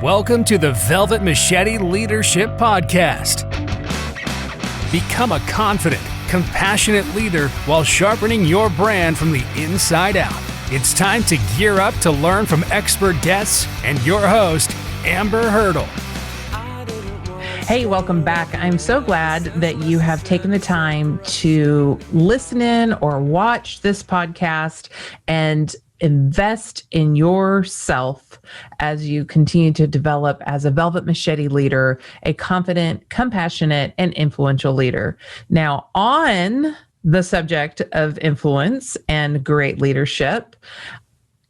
Welcome to the Velvet Machete Leadership Podcast. Become a confident, compassionate leader while sharpening your brand from the inside out. It's time to gear up to learn from expert guests and your host, Amber Hurdle. Hey, welcome back. I'm so glad that you have taken the time to listen in or watch this podcast and invest in yourself as you continue to develop as a Velvet Machete leader, a confident, compassionate, and influential leader. Now, on the subject of influence and great leadership,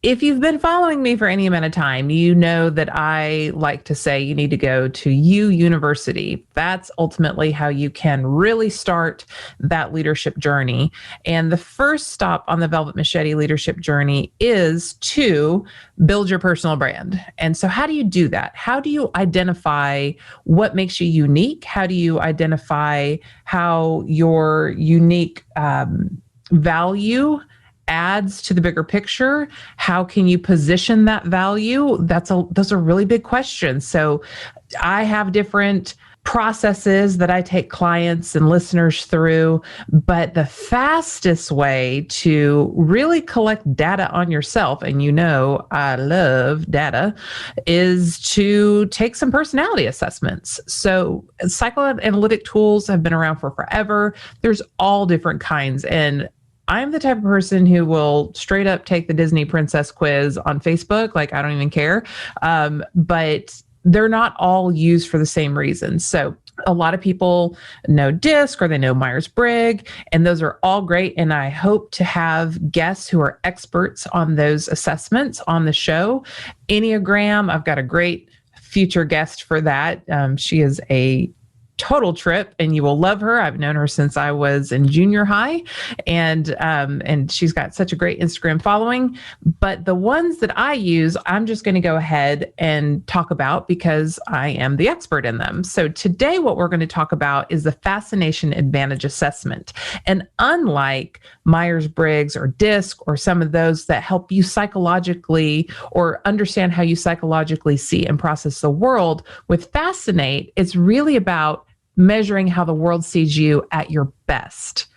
if you've been following me for any amount of time, you know that I like to say you need to go to U University. That's ultimately how you can really start that leadership journey. And the first stop on the Velvet Machete leadership journey is to build your personal brand. And so how do you do that? How do you identify what makes you unique? How do you identify how your unique value adds to the bigger picture? How can you position that value? Those are really big questions. So I have different processes that I take clients and listeners through, but the fastest way to really collect data on yourself, and you know I love data, is to take some personality assessments. So psychoanalytic tools have been around for forever. There's all different kinds, and I'm the type of person who will straight up take the Disney princess quiz on Facebook. Like, I don't even care. But they're not all used for the same reason. So a lot of people know DISC or they know Myers-Briggs, and those are all great. And I hope to have guests who are experts on those assessments on the show. Enneagram, I've got a great future guest for that. She is a total trip, and you will love her. I've known her since I was in junior high, and she's got such a great Instagram following. But the ones that I use, I'm just going to go ahead and talk about because I am the expert in them. So today, what we're going to talk about is the Fascination Advantage Assessment. And unlike Myers-Briggs or DISC or some of those that help you psychologically or understand how you psychologically see and process the world, with Fascinate, it's really about measuring how the world sees you at your best.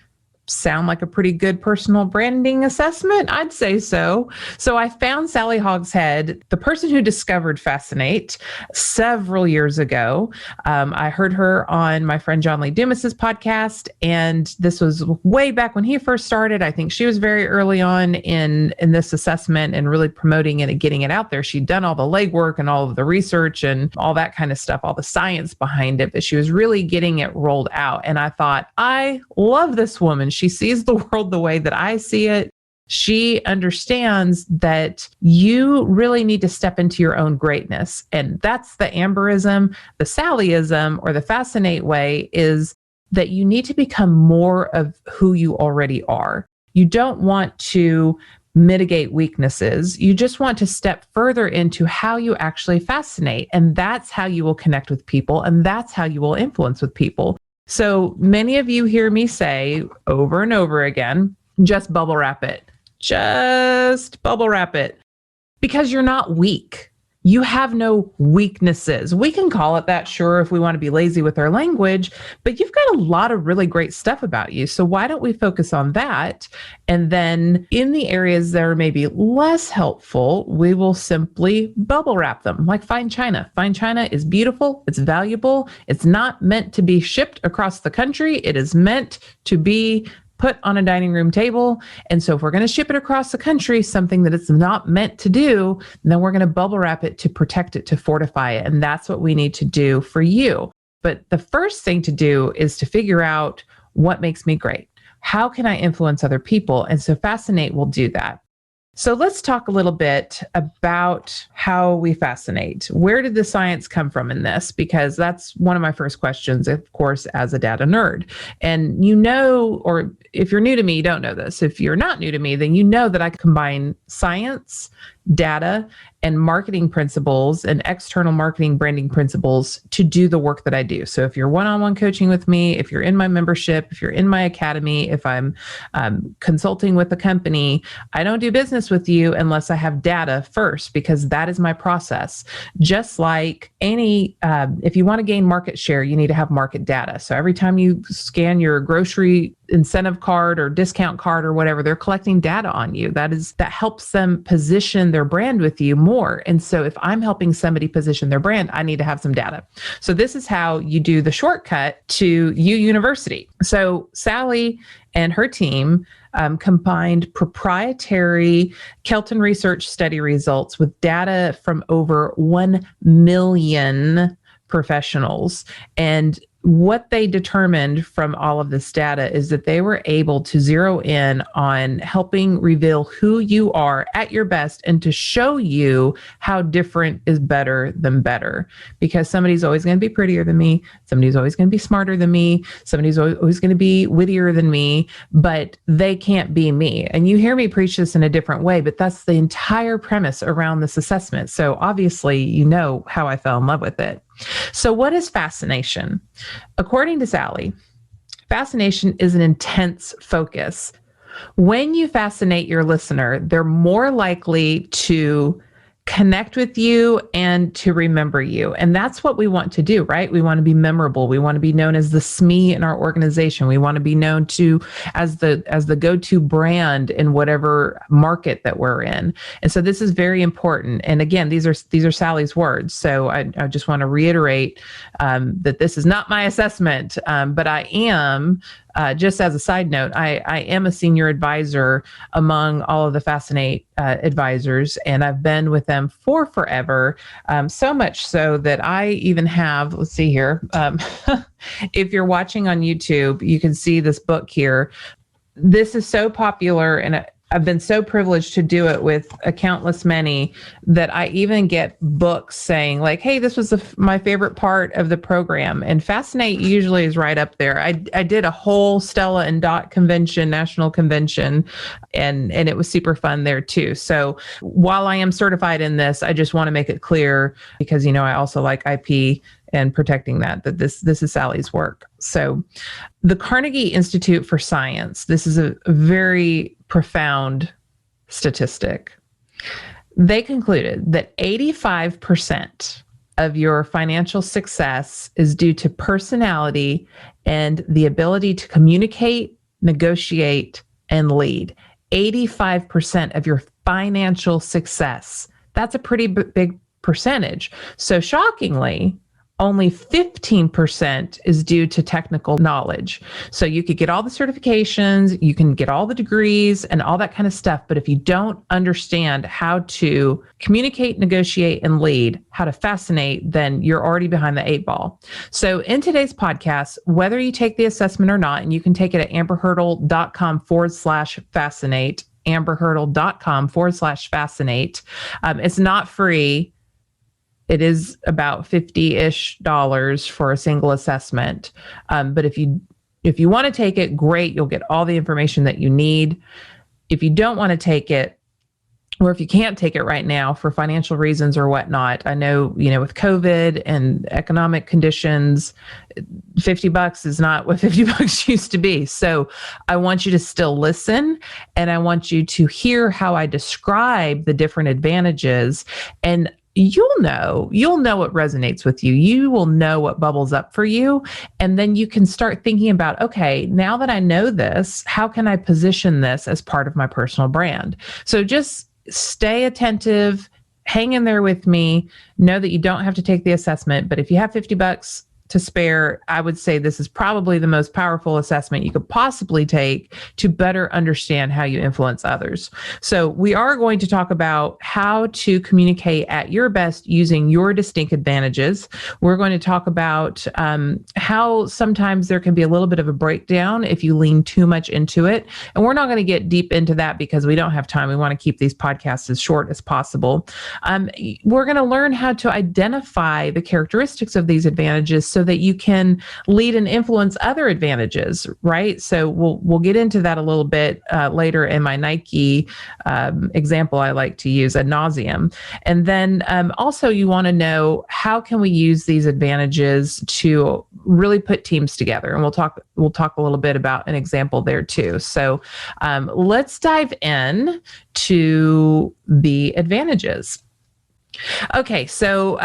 Sound like a pretty good personal branding assessment? I'd say so. So I found Sally Hogshead, the person who discovered Fascinate, several years ago. I heard her on my friend John Lee Dumas's podcast, and this was way back when he first started. I think she was very early on in this assessment and really promoting it and getting it out there. She'd done all the legwork and all of the research and all that kind of stuff, all the science behind it, but she was really getting it rolled out. And I thought, I love this woman. She sees the world the way that I see it. She understands that you really need to step into your own greatness. And that's the Amberism. The Sallyism, or the Fascinate way, is that you need to become more of who you already are. You don't want to mitigate weaknesses. You just want to step further into how you actually fascinate. And that's how you will connect with people. And that's how you will influence with people. So many of you hear me say over and over again, just bubble wrap it. Just bubble wrap it. Because you're not weak. You have no weaknesses. We can call it that, sure, if we want to be lazy with our language, but you've got a lot of really great stuff about you. So why don't we focus on that? And then in the areas that are maybe less helpful, we will simply bubble wrap them, like fine china. Fine china is beautiful. It's valuable. It's not meant to be shipped across the country. It is meant to be put on a dining room table. And so if we're going to ship it across the country, something that it's not meant to do, then we're going to bubble wrap it to protect it, to fortify it. And that's what we need to do for you. But the first thing to do is to figure out what makes me great. How can I influence other people? And so Fascinate will do that. So let's talk a little bit about how we fascinate. Where did the science come from in this? Because that's one of my first questions, of course, as a data nerd. And you know, or if you're new to me, you don't know this. If you're not new to me, then you know that I combine science, data and marketing principles and external marketing branding principles to do the work that I do. So if you're one-on-one coaching with me, if you're in my membership, if you're in my academy, if I'm consulting with a company, I don't do business with you unless I have data first, because that is my process. Just like if you want to gain market share, you need to have market data. So every time you scan your grocery incentive card or discount card or whatever, they're collecting data on you. That helps them position their brand with you more. And so if I'm helping somebody position their brand, I need to have some data. So this is how you do the shortcut to U University. So Sally and her team combined proprietary Kelton research study results with data from over 1 million professionals. And what they determined from all of this data is that they were able to zero in on helping reveal who you are at your best and to show you how different is better than better. Because somebody's always going to be prettier than me. Somebody's always going to be smarter than me. Somebody's always going to be wittier than me, but they can't be me. And you hear me preach this in a different way, but that's the entire premise around this assessment. So obviously, you know how I fell in love with it. So what is fascination? According to Sally, fascination is an intense focus. When you fascinate your listener, they're more likely to connect with you and to remember you. And that's what we want to do, right? We want to be memorable. We want to be known as the SME in our organization. We want to be known as the go-to brand in whatever market that we're in. And so this is very important. And again, these are Sally's words. So I just want to reiterate that this is not my assessment, but I am. Just as a side note, I am a senior advisor among all of the Fascinate advisors, and I've been with them for forever, so much so that I even have, let's see here, if you're watching on YouTube, you can see this book here. This is so popular, and I've been so privileged to do it with a countless many that I even get books saying like, hey, this was my favorite part of the program. And Fascinate usually is right up there. I did a whole Stella and Dot convention, national convention, and it was super fun there too. So while I am certified in this, I just want to make it clear, because, I also like IP and protecting that this is Sally's work. So the Carnegie Institute for Science, this is a very profound statistic. They concluded that 85% of your financial success is due to personality and the ability to communicate, negotiate, and lead. 85% of your financial success. That's a pretty big percentage. So shockingly, only 15% is due to technical knowledge. So you could get all the certifications, you can get all the degrees and all that kind of stuff. But if you don't understand how to communicate, negotiate, and lead, how to fascinate, then you're already behind the 8 ball. So in today's podcast, whether you take the assessment or not, and you can take it at amberhurdle.com/fascinate, amberhurdle.com/fascinate. It's not free. It is about $50-ish for a single assessment. But if you want to take it, great. You'll get all the information that you need. If you don't want to take it, or if you can't take it right now for financial reasons or whatnot, I know, with COVID and economic conditions, $50 is not what $50 used to be. So I want you to still listen, and I want you to hear how I describe the different advantages, and you'll know what resonates with you. You will know what bubbles up for you. And then you can start thinking about, okay, now that I know this, how can I position this as part of my personal brand? So just stay attentive, hang in there with me, know that you don't have to take the assessment, but if you have $50 to spare, I would say this is probably the most powerful assessment you could possibly take to better understand how you influence others. So we are going to talk about how to communicate at your best using your distinct advantages. We're going to talk about how sometimes there can be a little bit of a breakdown if you lean too much into it. And we're not going to get deep into that because we don't have time. We want to keep these podcasts as short as possible. We're going to learn how to identify the characteristics of these advantages so so that you can lead and influence other advantages, right? So we'll get into that a little bit later in my Nike example I like to use ad nauseum. And then also you want to know, how can we use these advantages to really put teams together? And we'll talk a little bit about an example there too. So let's dive in to the advantages. Okay, so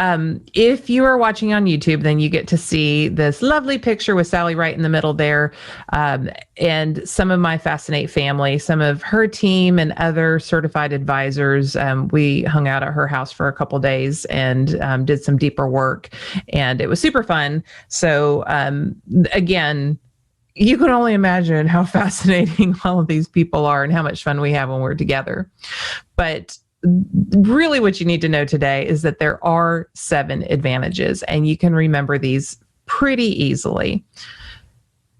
if you are watching on YouTube, then you get to see this lovely picture with Sally right in the middle there, and some of my Fascinate family, some of her team and other certified advisors. We hung out at her house for a couple days and did some deeper work, and it was super fun. So again, you can only imagine how fascinating all of these people are and how much fun we have when we're together. But really what you need to know today is that there are 7 advantages, and you can remember these pretty easily.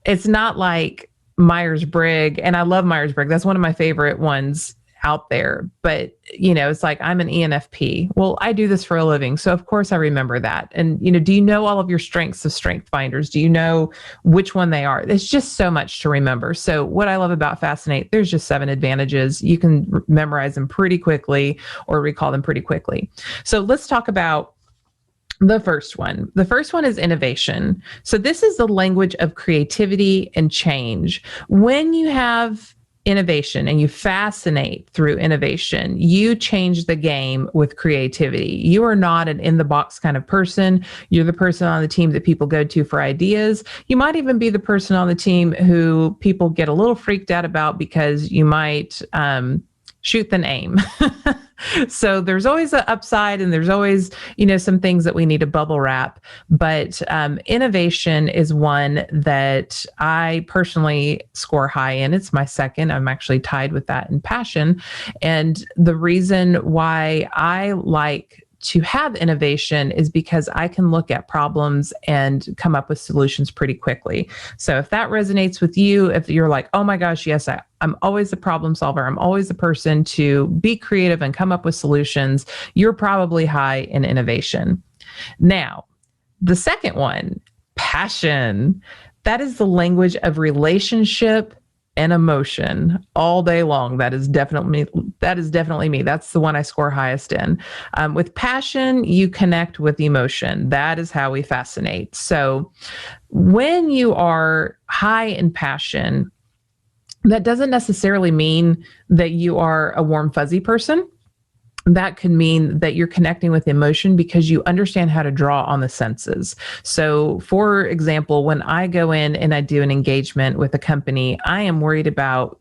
It's not like Myers-Briggs, and I love Myers-Briggs. That's one of my favorite ones out there. But, it's like, I'm an ENFP. Well, I do this for a living, so of course I remember that. And, do you know all of your strengths of strength finders? Do you know which one they are? It's just so much to remember. So what I love about Fascinate, there's just 7 advantages. You can memorize them pretty quickly or recall them pretty quickly. So let's talk about the first one. The first one is innovation. So this is the language of creativity and change. When you have innovation and you fascinate through innovation, you change the game with creativity. You are not an in the box kind of person. You're the person on the team that people go to for ideas. You might even be the person on the team who people get a little freaked out about because you might shoot the name. So there's always an upside, and there's always, some things that we need to bubble wrap. But innovation is one that I personally score high in. It's my second. I'm actually tied with that in passion. And the reason why I like to have innovation is because I can look at problems and come up with solutions pretty quickly. So if that resonates with you, if you're like, oh my gosh, yes, I'm always the problem solver, I'm always the person to be creative and come up with solutions, you're probably high in innovation. Now, the second one, passion. That is the language of relationship and emotion all day long. That is definitely me. That's the one I score highest in. With passion, you connect with emotion. That is how we fascinate. So when you are high in passion, that doesn't necessarily mean that you are a warm, fuzzy person. That could mean that you're connecting with emotion because you understand how to draw on the senses. So for example, when I go in and I do an engagement with a company, I am worried about,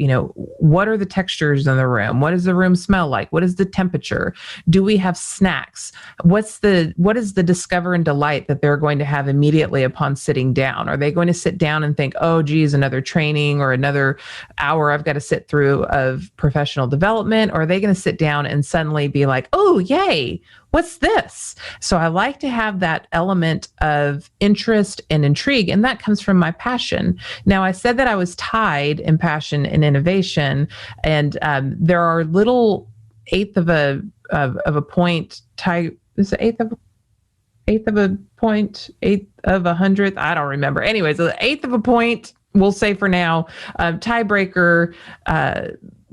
what are the textures in the room? What does the room smell like? What is the temperature? Do we have snacks? What is the discover and delight that they're going to have immediately upon sitting down? Are they going to sit down and think, oh, geez, another training or another hour I've got to sit through of professional development? Or are they going to sit down and suddenly be like, oh, yay, what's this? So I like to have that element of interest and intrigue, and that comes from my passion. Now, I said that I was tied in passion and innovation, and there are little eighth of a point tie. Is it eighth of a point, eighth of 100th? I don't remember. Anyways, the eighth of a point, we'll say for now, tiebreaker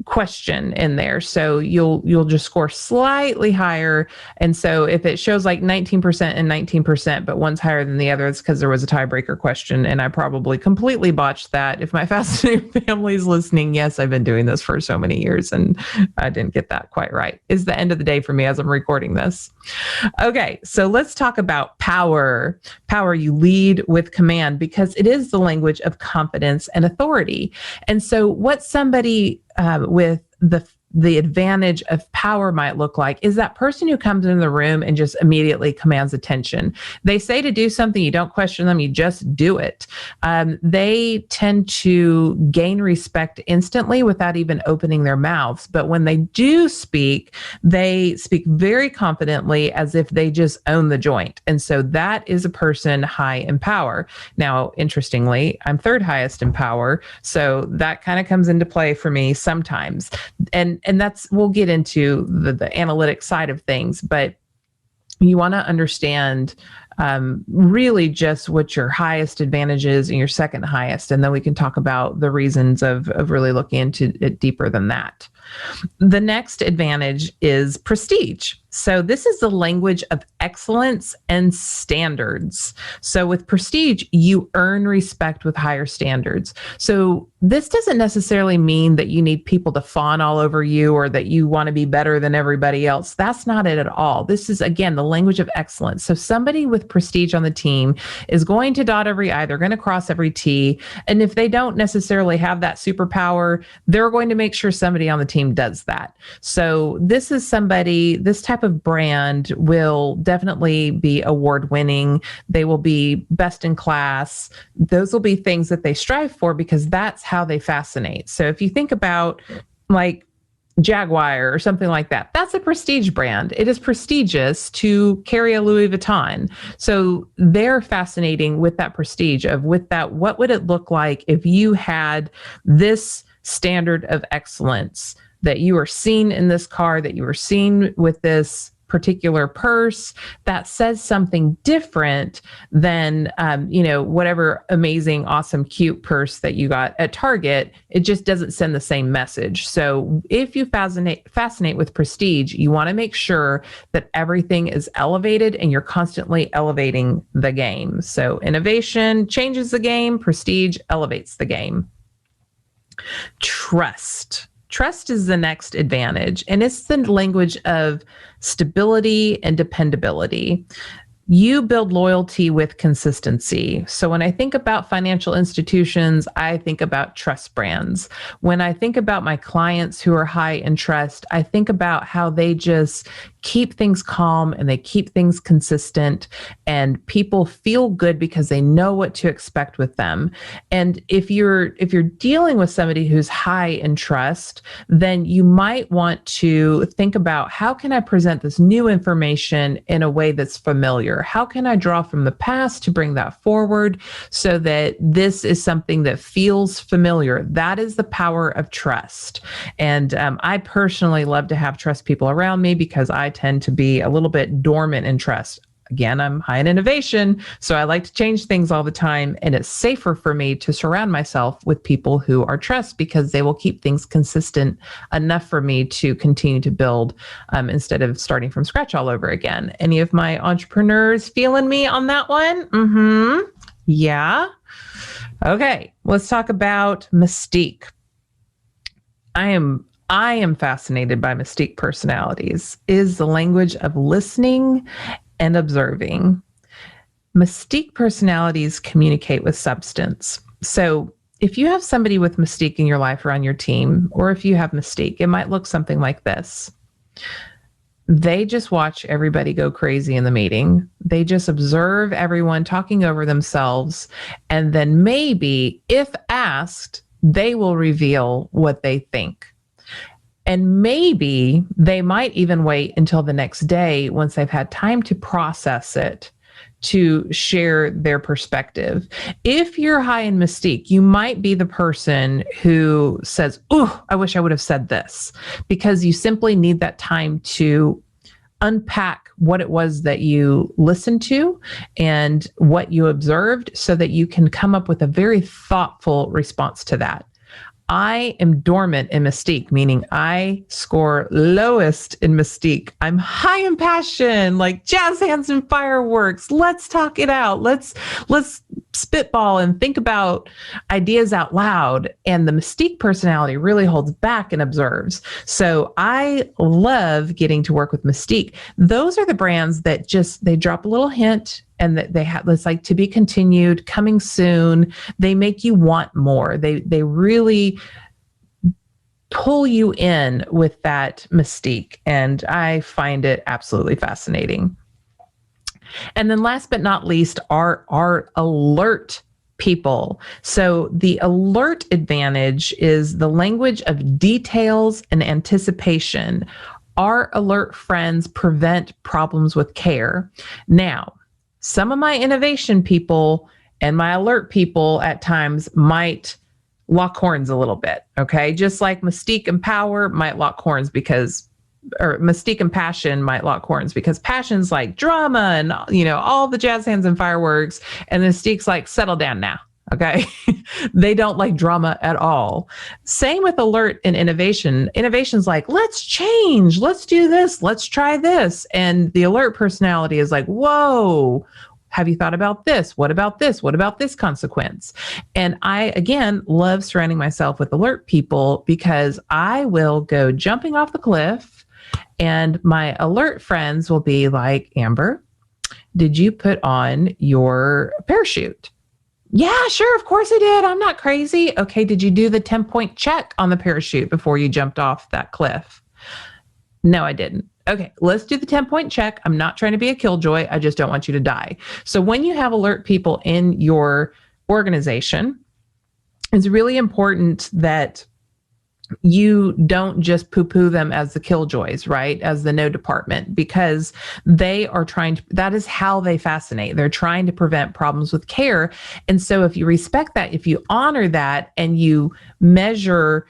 question in there. So you'll just score slightly higher. And so if it shows like 19% and 19%, but one's higher than the other, it's because there was a tiebreaker question. And I probably completely botched that. If my Fascinating family is listening, yes, I've been doing this for so many years and I didn't get that quite right. It's the end of the day for me as I'm recording this. Okay, so let's talk about power. Power, you lead with command because it is the language of confidence and authority. And so what somebody with the advantage of power might look like is that person who comes into the room and just immediately commands attention. They say to do something, you don't question them, you just do it. They tend to gain respect instantly without even opening their mouths. But when they do speak, they speak very confidently as if they just own the joint. And so that is a person high in power. Now, interestingly, I'm third highest in power. So that kind of comes into play for me sometimes. And that's, we'll get into the analytic side of things, but you want to understand really just what your highest advantage is and your second highest. And then we can talk about the reasons of really looking into it deeper than that. The next advantage is prestige. So this is the language of excellence and standards. So with prestige, you earn respect with higher standards. So this doesn't necessarily mean that you need people to fawn all over you or that you want to be better than everybody else. That's not it at all. This is, again, the language of excellence. So somebody with prestige on the team is going to dot every I, they're going to cross every T. And if they don't necessarily have that superpower, they're going to make sure somebody on the team does that. So this is somebody, this type of brand will definitely be award winning. They will be best in class. Those will be things that they strive for because that's how they fascinate. So if you think about like Jaguar or something like that, that's a prestige brand. It is prestigious to carry a Louis Vuitton. So they're fascinating with that prestige of with that, what would it look like if you had this standard of excellence that you are seen in this car, that you were seen with this particular purse that says something different than, whatever amazing, awesome, cute purse that you got at Target. It just doesn't send the same message. So if you fascinate with prestige, you want to make sure that everything is elevated and you're constantly elevating the game. So innovation changes the game, prestige elevates the game. Trust. Trust is the next advantage, and it's the language of stability and dependability. You build loyalty with consistency. So when I think about financial institutions, I think about trust brands. When I think about my clients who are high in trust, I think about how they just keep things calm and they keep things consistent, and people feel good because they know what to expect with them. And if you're dealing with somebody who's high in trust, then you might want to think about, how can I present this new information in a way that's familiar? How can I draw from the past to bring that forward so that this is something that feels familiar? That is the power of trust. And I personally love to have trust people around me because I tend to be a little bit dormant in trust. Again, I'm high in innovation, so I like to change things all the time, and it's safer for me to surround myself with people who are trust because they will keep things consistent enough for me to continue to build instead of starting from scratch all over again. Any of my entrepreneurs feeling me on that one? Yeah. Okay, let's talk about Mystique. I am fascinated by Mystique personalities. Is the language of listening and observing. Mystique personalities communicate with substance. So if you have somebody with Mystique in your life or on your team, or if you have Mystique, it might look something like this. They just watch everybody go crazy in the meeting. They just observe everyone talking over themselves. And then maybe, if asked, they will reveal what they think. And maybe they might even wait until the next day once they've had time to process it to share their perspective. If you're high in Mystique, you might be the person who says, "Oh, I wish I would have said this," because you simply need that time to unpack what it was that you listened to and what you observed so that you can come up with a very thoughtful response to that. I am dormant in Mystique, meaning I score lowest in Mystique. I'm high in passion, like jazz hands and fireworks. Let's talk it out. Let's spitball and think about ideas out loud. And the Mystique personality really holds back and observes. So I love getting to work with Mystique. Those are the brands that they drop a little hint, and that they have, it's like to be continued, coming soon. They make you want more. They really pull you in with that Mystique. And I find it absolutely fascinating. And then last but not least are alert people. So the alert advantage is the language of details and anticipation. Our alert friends prevent problems with care. Now, some of my innovation people and my alert people at times might lock horns a little bit, okay? Just like Mystique and Power might lock horns because or Mystique and Passion might lock horns, because Passion's like drama and, all the jazz hands and fireworks. And Mystique's like, settle down now. Okay. They don't like drama at all. Same with Alert and Innovation. Innovation's like, let's change. Let's do this. Let's try this. And the Alert personality is like, whoa, have you thought about this? What about this? What about this consequence? And I, again, love surrounding myself with Alert people, because I will go jumping off the cliff and my Alert friends will be like, Amber, did you put on your parachute? Yeah, sure. Of course I did. I'm not crazy. Okay. Did you do the 10-point check on the parachute before you jumped off that cliff? No, I didn't. Okay, let's do the 10-point check. I'm not trying to be a killjoy. I just don't want you to die. So when you have Alert people in your organization, it's really important that you don't just poo-poo them as the killjoys, right? As the no department, because they are that is how they fascinate. They're trying to prevent problems with care. And so if you respect that, if you honor that, and you measure,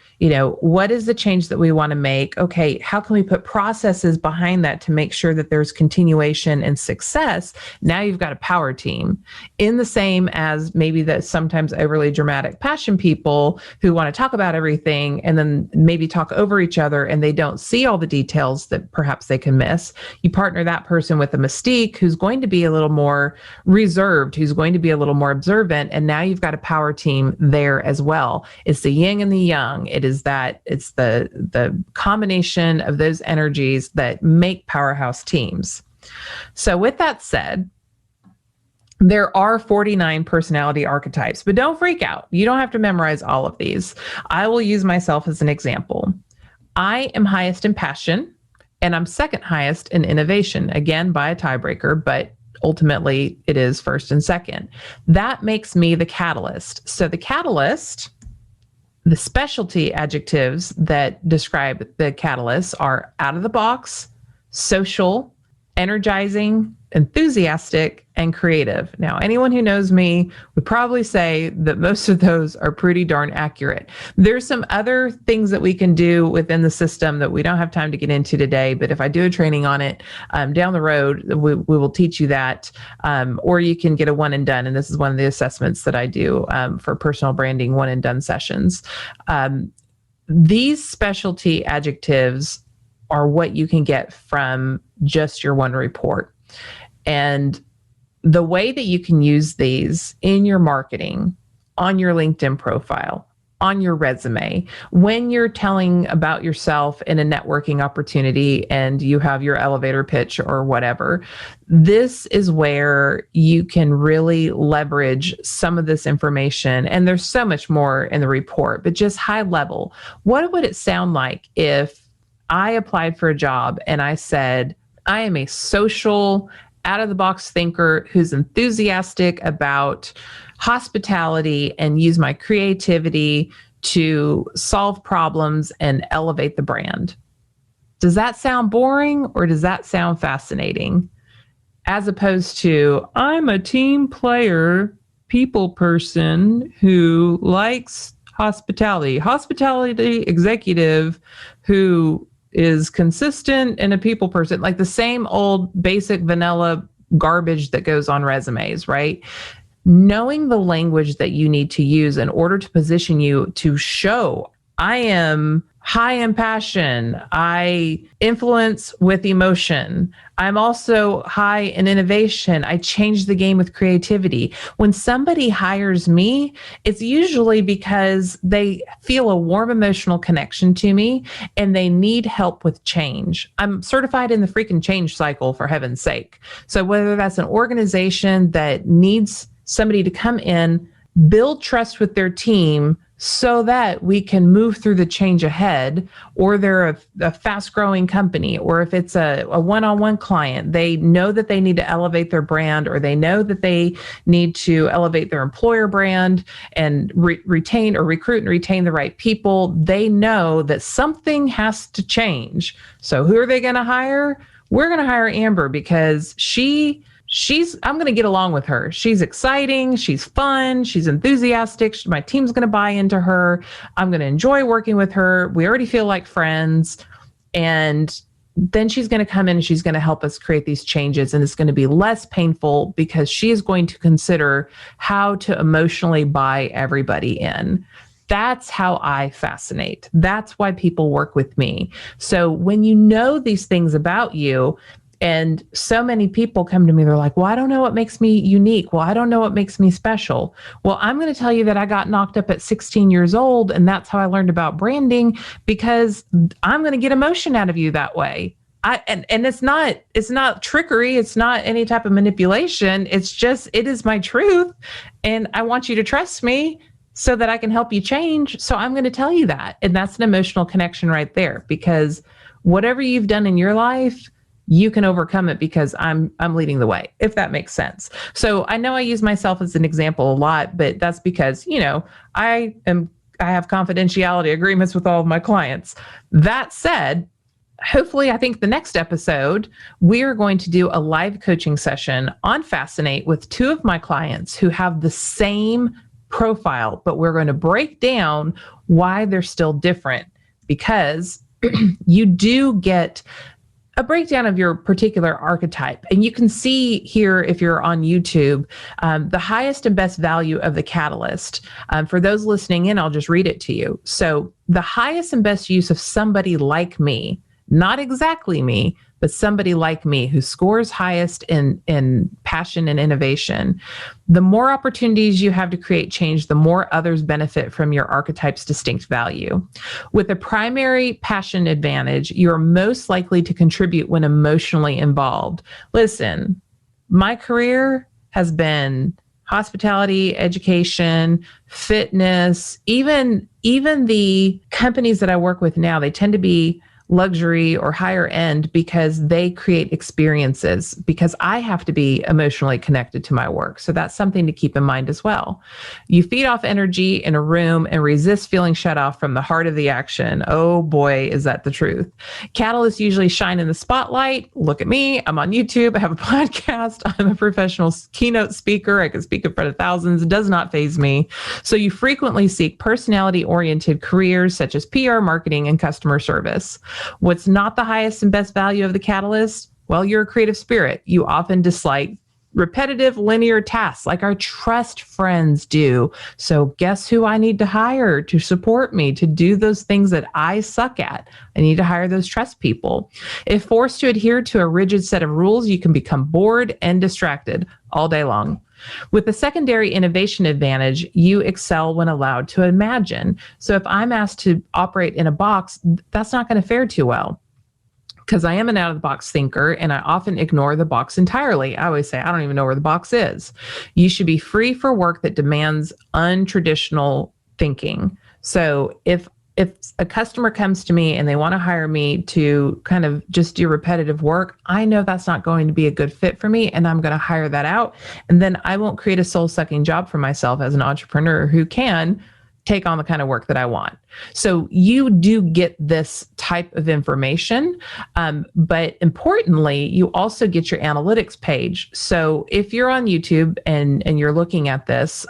what is the change that we want to make? Okay, how can we put processes behind that to make sure that there's continuation and success? Now you've got a power team, in the same as maybe that sometimes overly dramatic Passion people who want to talk about everything and then maybe talk over each other, and they don't see all the details that perhaps they can miss. You partner that person with a Mystique who's going to be a little more reserved, who's going to be a little more observant. And now you've got a power team there as well. It's the yin and the yang. It's the combination of those energies that make powerhouse teams. So with that said, there are 49 personality archetypes, but don't freak out. You don't have to memorize all of these. I will use myself as an example. I am highest in Passion, and I'm second highest in Innovation, again, by a tiebreaker, but ultimately it is first and second. That makes me the catalyst. So the catalyst, the specialty adjectives that describe the catalyst are out of the box, social, energizing, enthusiastic, and creative. Now, anyone who knows me would probably say that most of those are pretty darn accurate. There's some other things that we can do within the system that we don't have time to get into today, but if I do a training on it down the road, we will teach you that, or you can get a one and done. And this is one of the assessments that I do for personal branding one and done sessions. These specialty adjectives are what you can get from just your one report. And the way that you can use these in your marketing, on your LinkedIn profile, on your resume, when you're telling about yourself in a networking opportunity and you have your elevator pitch or whatever, this is where you can really leverage some of this information. And there's so much more in the report, but just high level. What would it sound like if I applied for a job and I said, I am a social, out-of-the-box thinker who's enthusiastic about hospitality and use my creativity to solve problems and elevate the brand? Does that sound boring, or does that sound fascinating? As opposed to, I'm a team player, people person who likes hospitality executive who is consistent and a people person, like the same old basic vanilla garbage that goes on resumes, right? Knowing the language that you need to use in order to position you to show, I am high in passion, I influence with emotion, I'm also high in innovation, I change the game with creativity. When somebody hires me, it's usually because they feel a warm emotional connection to me and they need help with change. I'm certified in the freaking change cycle, for heaven's sake. So whether that's an organization that needs somebody to come in, build trust with their team so that we can move through the change ahead, or they're a fast-growing company, or if it's a one-on-one client, they know that they need to elevate their brand, or they know that they need to elevate their employer brand and retain or recruit and retain the right people. They know that something has to change. So who are they going to hire? We're going to hire Amber because I'm going to get along with her. She's exciting. She's fun. She's enthusiastic. My team's going to buy into her. I'm going to enjoy working with her. We already feel like friends. And then she's going to come in and she's going to help us create these changes. And it's going to be less painful because she is going to consider how to emotionally buy everybody in. That's how I fascinate. That's why people work with me. So when you know these things about you, and so many people come to me, they're like, well, I don't know what makes me unique. Well, I don't know what makes me special. Well, I'm going to tell you that I got knocked up at 16 years old. And that's how I learned about branding, because I'm going to get emotion out of you that way. And it's not trickery. It's not any type of manipulation. It's just, it is my truth. And I want you to trust me so that I can help you change. So I'm going to tell you that. And that's an emotional connection right there, because whatever you've done in your life, you can overcome it because I'm leading the way, if that makes sense. So I know I use myself as an example a lot, but that's because, I have confidentiality agreements with all of my clients. That said, hopefully, I think the next episode, we're going to do a live coaching session on Fascinate with two of my clients who have the same profile, but we're going to break down why they're still different, because you do get a breakdown of your particular archetype. And you can see here, if you're on YouTube, the highest and best value of the catalyst. For those listening in, I'll just read it to you. So the highest and best use of somebody like me, not exactly me, but somebody like me who scores highest in passion and innovation. The more opportunities you have to create change, the more others benefit from your archetype's distinct value. With a primary passion advantage, you're most likely to contribute when emotionally involved. Listen, my career has been hospitality, education, fitness, even the companies that I work with now, they tend to be luxury or higher end because they create experiences, because I have to be emotionally connected to my work. So that's something to keep in mind as well. You feed off energy in a room and resist feeling shut off from the heart of the action. Oh boy, is that the truth. Catalysts usually shine in the spotlight. Look at me. I'm on YouTube. I have a podcast. I'm a professional keynote speaker. I can speak in front of thousands. It does not faze me. So you frequently seek personality-oriented careers such as PR, marketing, and customer service. What's not the highest and best value of the catalyst? Well, you're a creative spirit. You often dislike repetitive linear tasks like our trust friends do. So guess who I need to hire to support me to do those things that I suck at? I need to hire those trust people. If forced to adhere to a rigid set of rules, you can become bored and distracted all day long. With the secondary innovation advantage, you excel when allowed to imagine. So if I'm asked to operate in a box, that's not going to fare too well, because I am an out-of-the-box thinker and I often ignore the box entirely. I always say, I don't even know where the box is. You should be free for work that demands untraditional thinking. So if a customer comes to me and they want to hire me to kind of just do repetitive work, I know that's not going to be a good fit for me, and I'm going to hire that out. And then I won't create a soul-sucking job for myself as an entrepreneur who can take on the kind of work that I want. So you do get this type of information, but importantly, you also get your analytics page. So if you're on YouTube and you're looking at this,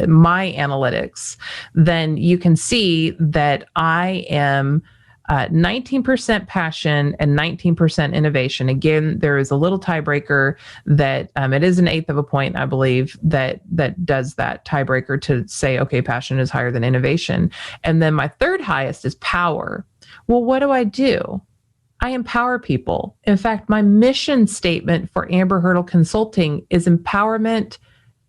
my analytics, then you can see that I am 19% passion and 19% innovation. Again, there is a little tiebreaker that it is 1/8 of a point, I believe, that does that tiebreaker to say, okay, passion is higher than innovation. And then my third highest is power. Well, what do? I empower people. In fact, my mission statement for Amber Hurdle Consulting is empowerment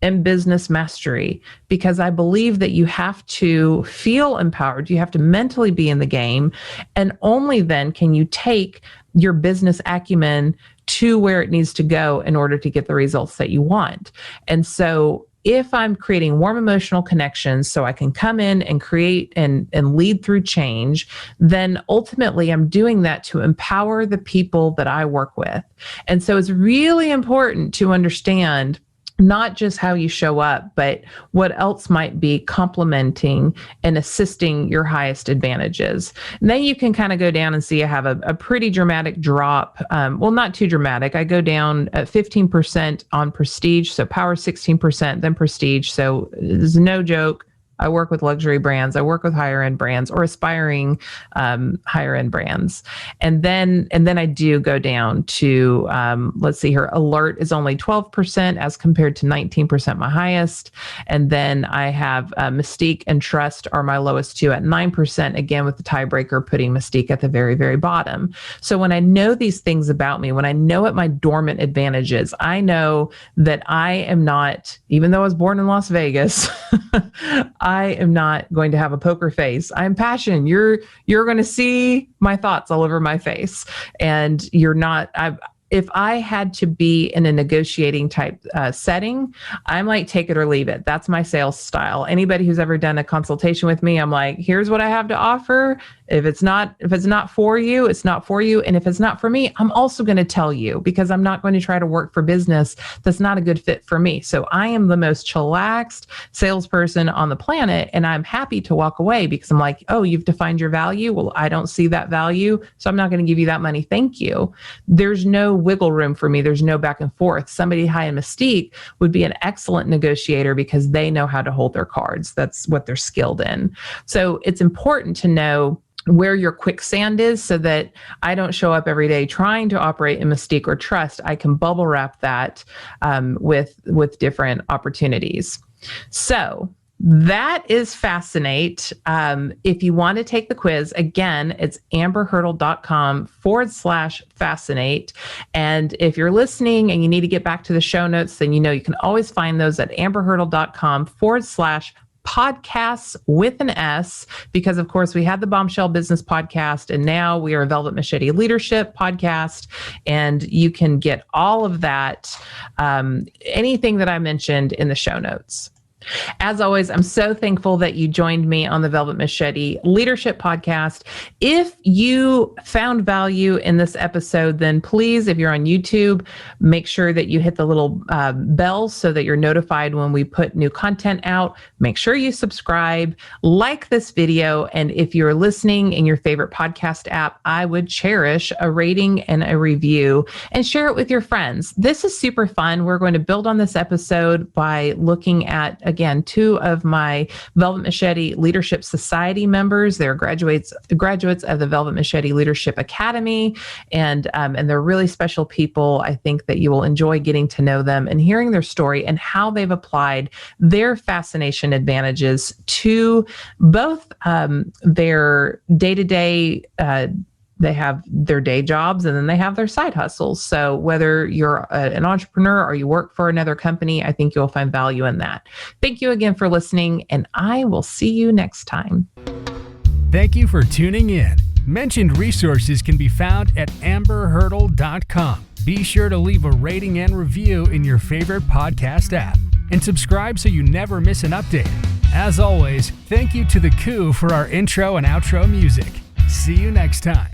and business mastery, because I believe that you have to feel empowered. You have to mentally be in the game. And only then can you take your business acumen to where it needs to go in order to get the results that you want. And so if I'm creating warm emotional connections so I can come in and create and lead through change, then ultimately I'm doing that to empower the people that I work with. And so it's really important to understand not just how you show up, but what else might be complementing and assisting your highest advantages. And then you can kind of go down and see I have a pretty dramatic drop. Well, not too dramatic. I go down at 15% on prestige. So power 16%, then prestige. So it's no joke. I work with luxury brands. I work with higher end brands or aspiring higher end brands. And then I do go down to, let's see here, Alert is only 12% as compared to 19% my highest. And then I have Mystique and Trust are my lowest two at 9%, again, with the tiebreaker putting Mystique at the very, very bottom. So when I know these things about me, when I know what my dormant advantage is, I know that I am not, even though I was born in Las Vegas, I am not going to have a poker face. I'm passionate. You're going to see my thoughts all over my face, and you're not. If I had to be in a negotiating type setting, I'm like, take it or leave it. That's my sales style. Anybody who's ever done a consultation with me, I'm like, here's what I have to offer. If it's not for you, it's not for you. And if it's not for me, I'm also going to tell you, because I'm not going to try to work for business that's not a good fit for me. So I am the most chillaxed salesperson on the planet, and I'm happy to walk away because I'm like, oh, you've defined your value. Well, I don't see that value, so I'm not going to give you that money. Thank you. There's no wiggle room for me. There's no back and forth. Somebody high in Mystique would be an excellent negotiator because they know how to hold their cards. That's what they're skilled in. So it's important to know where your quicksand is so that I don't show up every day trying to operate in Mystique or Trust. I can bubble wrap that with different opportunities. So that is Fascinate. If you want to take the quiz, again, it's amberhurdle.com/fascinate. And if you're listening and you need to get back to the show notes, then you can always find those at amberhurdle.com/podcasts with an S, because of course we had the Bombshell Business Podcast, and now we are a Velvet Machete Leadership Podcast, and you can get all of that, anything that I mentioned, in the show notes. As always, I'm so thankful that you joined me on the Velvet Machete Leadership Podcast. If you found value in this episode, then please, if you're on YouTube, make sure that you hit the little bell so that you're notified when we put new content out. Make sure you subscribe, like this video, and if you're listening in your favorite podcast app, I would cherish a rating and a review, and share it with your friends. This is super fun. We're going to build on this episode by looking at, again, two of my Velvet Machete Leadership Society members. They're graduates of the Velvet Machete Leadership Academy, and they're really special people. I think that you will enjoy getting to know them and hearing their story and how they've applied their fascination advantages to both their day-to-day they have their day jobs, and then they have their side hustles. So whether you're an entrepreneur or you work for another company, I think you'll find value in that. Thank you again for listening, and I will see you next time. Thank you for tuning in. Mentioned resources can be found at amberhurdle.com. Be sure to leave a rating and review in your favorite podcast app, and subscribe so you never miss an update. As always, thank you to The Coup for our intro and outro music. See you next time.